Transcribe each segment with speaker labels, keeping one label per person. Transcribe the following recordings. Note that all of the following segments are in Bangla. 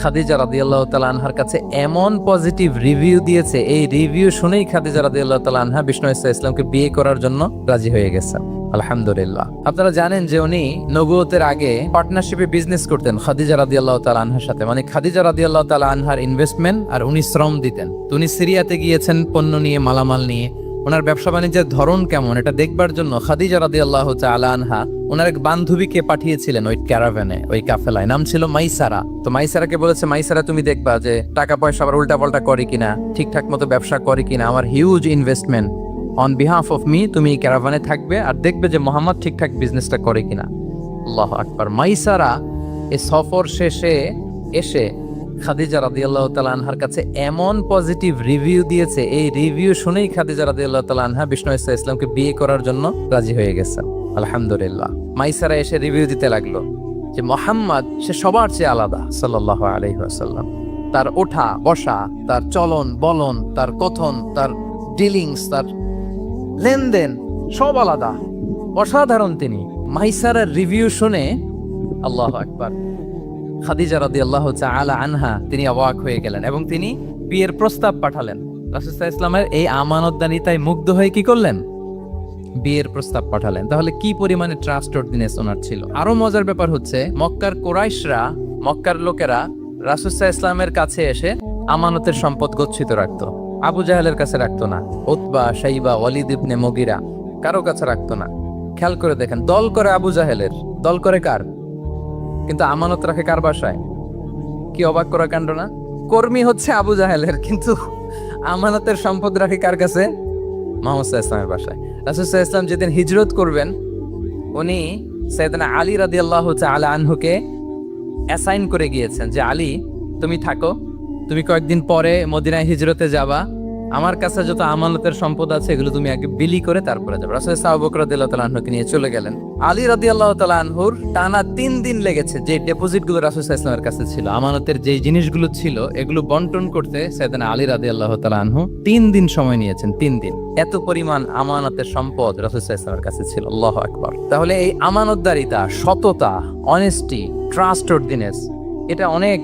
Speaker 1: খাদিজা রাদিয়াল্লাহু তাআলা আনহার কাছে এমন পজিটিভ রিভিউ দিয়েছে, এই রিভিউ শুনেই খাদিজা রাদিয়াল্লাহু তাআলা আনহা বিষ্ণু ইসলামকে বিয়ে করার জন্য রাজি হয়ে গেছেন। আলহামদুলিল্লাহ। আপনারা জানেন যে উনি নবুয়তের আগে পার্টনারশিপে বিজনেস করতেন খাদিজা রাদিয়াল্লাহু তাআলা আনহার সাথে, মানে খাদিজা রাদিয়াল্লাহু তাআলা আনহার ইনভেস্টমেন্ট আর উনি শ্রম দিতেন। তো উনি সিরিয়াতে গিয়েছেন পণ্য নিয়ে, মালামাল নিয়ে। ওনার ব্যবসা বাণিজ্যের ধরন কেমন এটা দেখবার জন্য খাদিজা রাদিয়াল্লাহু তাআলা আনহা ওনার এক বান্ধবীকে পাঠিয়েছিলেন ওই ক্যারাভ্যানে, ওই কাফেলায়। নাম ছিল মাইসারা। তো মাইসারাকে বলেছে, মাইসারা তুমি দেখবা যে টাকা পয়সা আবার উল্টা পাল্টা করে কিনা, ঠিকঠাক মতো ব্যবসা করে কিনা, আমার huge investment on behalf of me, তুমি ক্যারাভানে থাকবে আর দেখবে যে মোহাম্মদ ঠিকঠাক বিজনেসটা করে কিনা। আল্লাহু আকবার। মাইসারা এই সফর শেষে এসে খাদিজা রাদিয়াল্লাহু তাআলা আনহার কাছে এমন পজিটিভ রিভিউ দিয়েছে, এই রিভিউ শুনেই খাদিজা রাদিয়াল্লাহু তাআলা আনহা বিষ্ণু ইসলামকে বিয়ে করার জন্য রাজি হয়ে গেছেন। আলহামদুলিল্লাহ। মাইসারা এসে রিভিউ দিতে লাগলো যে মোহাম্মদ সে সবার চেয়ে আলাদা সাল্লাল্লাহু আলাইহি ওয়াসাল্লাম। তার ওঠা বসা, তার চলন বলন, তার কথন, তার ডিলিংস, তার লেনদেন সব আলাদা, অসাধারণ তিনি। মাইসারার রিভিউ শুনে আল্লাহু আকবার, খাদিজা রাদিয়াল্লাহু তাআলা আনহা তিনি অবাক হয়ে গেলেন এবং তিনি বিয়ের প্রস্তাব পাঠালেন। রাসূল সাল্লাল্লাহু আলাইহি ওয়াসাল্লামের এই আমানতদারিতায় মুগ্ধ হয়ে কি করলেন? বিয়ের প্রস্তাব পাঠালেন। তাহলে কি পরিমাণে ট্রাস্টওয়ার্দিনেস ওনার ছিল। আরো মজার ব্যাপার হচ্ছে, মক্কার কুরাইশরা, মক্কার লোকেরা রাসূল সাল্লাল্লাহু আলাইহি ওয়াসাল্লামের কাছে এসে আমানতের সম্পদ গচ্ছিত রাখতো। আবু জাহেলের কাছে রাখতো না, উতবা, শাইবা, ওয়ালিদ ইবনে মুগিরা কারো কাছে রাখতো না। খেয়াল করে দেখেন, দল করে আবু জাহেলের, দল করে কার, কিন্তু আমানত রাখে কার বাসায়? কি অবাক করা কাণ্ড না? কর্মী হচ্ছে আবু জাহেলের, কিন্তু আমানতের সম্পদ রাখে কার কাছে? মুহাম্মদ সাল্লাল্লাহু আলাইহি ওয়াসাল্লামের বাসায়। রাসূল সাল্লাল্লাহু আলাইহি ওয়াসাল্লাম যেদিন হিজরত করবেন, উনি সাইয়েদনা আলী রাদিয়াল্লাহু তাআলা আনহুকে অ্যাসাইন করে গিয়েছেন যে আলী তুমি থাকো, তুমি কয়েকদিন পরে মদিনায় হিজরতে যাবা, আমার কাছে যত আমানতের সম্পদ আছে এগুলো তুমি আগে বিলি করে তারপরে যাবে। রাসূল আবু বকর রাদিয়াল্লাহু তাআলা আনহুকে নিয়ে চলে গেলেন। আলী রাদিয়াল্লাহু তাআলা আনহুর টানা 3 দিন লেগেছে যে ডিপোজিট গুলো রাসূল সাল্লাল্লাহু আলাইহি ওয়াসাল্লামের কাছে ছিল, আমানতের যে জিনিসগুলো ছিল এগুলো বন্টন করতে সাইয়েদনা আলী রাদিয়াল্লাহু তাআলা আনহু 3 দিন সময় নিয়েছেন। 3 দিন। এত পরিমাণ আমানতের সম্পদ রাসূল সাল্লাল্লাহু আলাইহি ওয়াসাল্লামের কাছে ছিল। আল্লাহু আকবার। তাহলে এই আমানতদারিতা, সততা, অনেস্টি, ট্রাস্টওয়ার্দিনেস এটা অনেক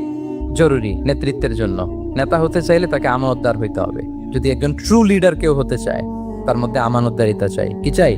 Speaker 1: জরুরি নেতৃত্বের জন্য। নেতা হতে চাইলে তাকে আমানতদার হইতে হবে। যদি একজন ট্রু লিডার কেউ হতে চায়, তার মধ্যে আমানতদারিতা চাই। কি চাই?